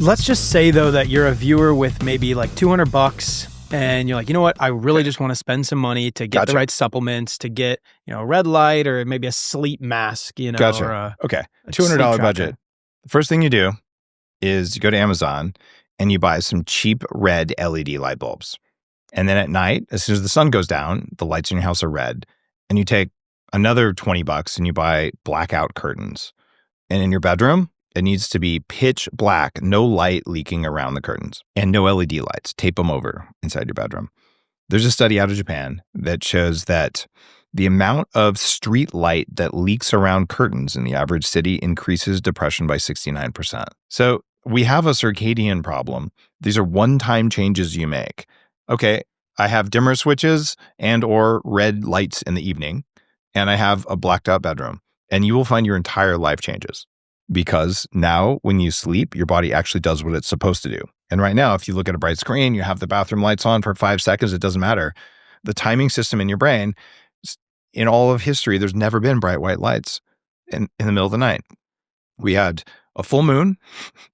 Let's just say though that you're a viewer with maybe like $200 and you're like, you know what? I really just want to spend some money to get the right supplements, to get, a red light or maybe a sleep mask, or okay. $200 budget. The first thing you do is you go to Amazon and you buy some cheap red LED light bulbs. And then at night, as soon as the sun goes down, the lights in your house are red. And you take another $20 and you buy blackout curtains. And in your bedroom, it needs to be pitch black, no light leaking around the curtains, and no LED lights. Tape them over inside your bedroom. There's a study out of Japan that shows that the amount of street light that leaks around curtains in the average city increases depression by 69%. So we have a circadian problem. These are one-time changes you make. Okay, I have dimmer switches and or red lights in the evening, and I have a blacked out bedroom, and you will find your entire life changes. Because now when you sleep, your body actually does what it's supposed to do. And right now, if you look at a bright screen, you have the bathroom lights on for 5 seconds, it doesn't matter. The timing system in your brain, in all of history, there's never been bright white lights in the middle of the night. We had a full moon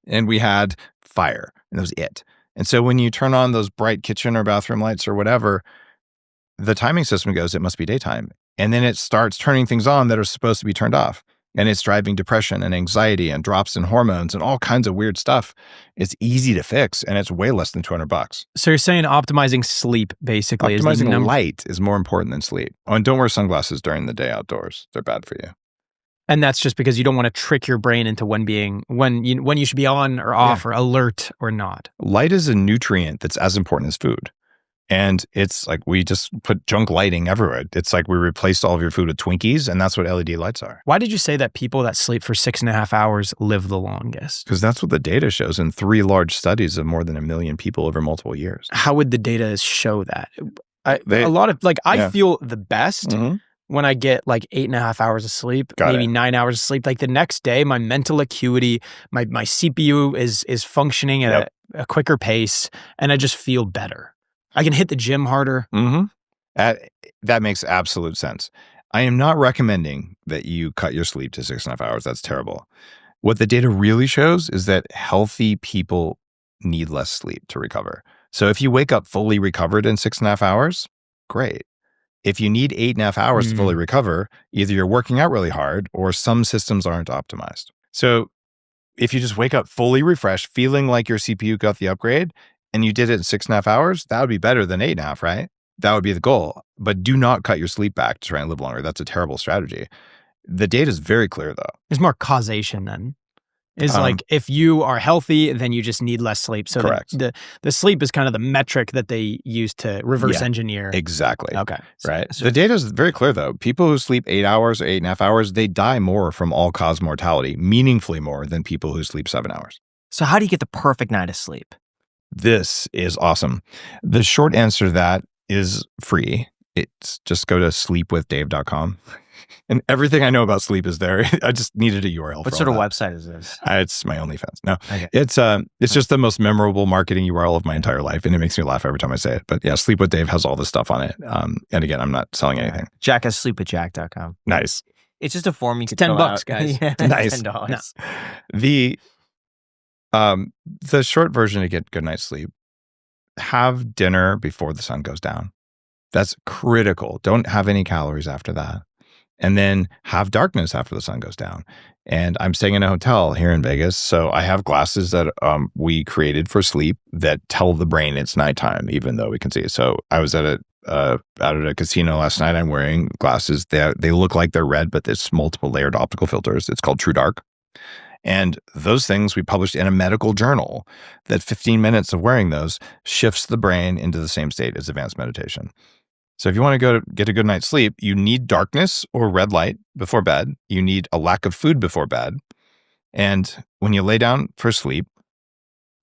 and we had fire, and that was it. And so when you turn on those bright kitchen or bathroom lights or whatever, the timing system goes, it must be daytime. And then it starts turning things on that are supposed to be turned off. And it's driving depression and anxiety and drops in hormones and all kinds of weird stuff. It's easy to fix, and it's way less than $200. So you're saying optimizing sleep basically optimizing light is more important than sleep. Oh, and don't wear sunglasses during the day outdoors. They're bad for you. And that's just because you don't want to trick your brain into when you should be on or off or alert or not. Light is a nutrient that's as important as food. And it's like we just put junk lighting everywhere. It's like we replaced all of your food with Twinkies, and that's what LED lights are. Why did you say that people that sleep for 6.5 hours live the longest? Because that's what the data shows in 3 large studies of more than 1 million people over multiple years. How would the data show that? I feel the best when I get like 8.5 hours of sleep, maybe 9 hours of sleep. Like the next day, my mental acuity, my CPU is functioning at a quicker pace, and I just feel better. I can hit the gym harder. That makes absolute sense. I am not recommending that you cut your sleep to 6.5 hours. That's terrible. What the data really shows is that healthy people need less sleep to recover. So if you wake up fully recovered in 6.5 hours, great. If you need 8.5 hours to fully recover, either you're working out really hard or some systems aren't optimized. So if you just wake up fully refreshed, feeling like your CPU got the upgrade, and you did it in 6.5 hours, that would be better than 8.5, right? That would be the goal. But do not cut your sleep back to try and live longer. That's a terrible strategy. The data is very clear, though. There's more causation then. It's like if you are healthy, then you just need less sleep. So correct. The sleep is kind of the metric that they use to reverse engineer. Exactly. Okay. Right. So the data is very clear, though. People who sleep 8 hours or 8.5 hours, they die more from all-cause mortality, meaningfully more than people who sleep 7 hours. So how do you get the perfect night of sleep? This is awesome. The short answer to that is free. It's just go to sleepwithdave.com. And everything I know about sleep is there. I just needed a URL. What sort of website is this? It's my OnlyFans. No, okay. It's just the most memorable marketing URL of my entire life. And it makes me laugh every time I say it. But yeah, Sleep with Dave has all this stuff on it. And again, I'm not selling anything. Jack has sleepwithjack.com. Nice. It's just a form you can $10, guys. Yeah, nice. $10. No. The short version to get good night's sleep, have dinner before the sun goes down. That's critical. Don't have any calories after that. And then have darkness after the sun goes down. And I'm staying in a hotel here in Vegas. So I have glasses that we created for sleep that tell the brain it's nighttime, even though we can see it. So I was out at a casino last night. I'm wearing glasses. They look like they're red, but it's multiple layered optical filters. It's called True Dark. And those things we published in a medical journal that 15 minutes of wearing those shifts the brain into the same state as advanced meditation. So if you want to get a good night's sleep, you need darkness or red light before bed. You need a lack of food before bed. And when you lay down for sleep,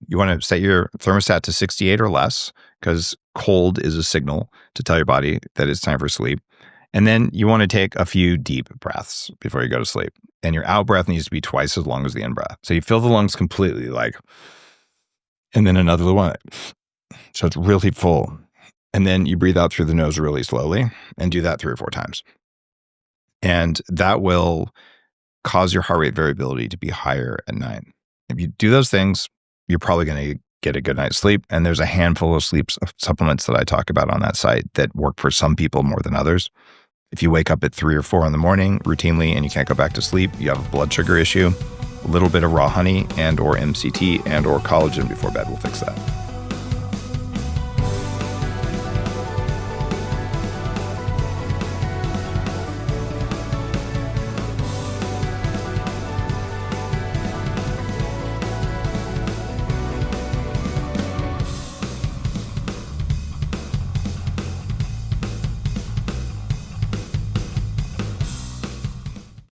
you want to set your thermostat to 68 or less because cold is a signal to tell your body that it's time for sleep. And then you want to take a few deep breaths before you go to sleep. And your out breath needs to be twice as long as the in breath. So you fill the lungs completely and then another one. So it's really full. And then you breathe out through the nose really slowly and do that 3 or 4 times. And that will cause your heart rate variability to be higher at night. If you do those things, you're probably going to get a good night's sleep. And there's a handful of sleep supplements that I talk about on that site that work for some people more than others. If you wake up at 3 or 4 in the morning routinely and you can't go back to sleep, you have a blood sugar issue, a little bit of raw honey and or MCT and or collagen before bed will fix that.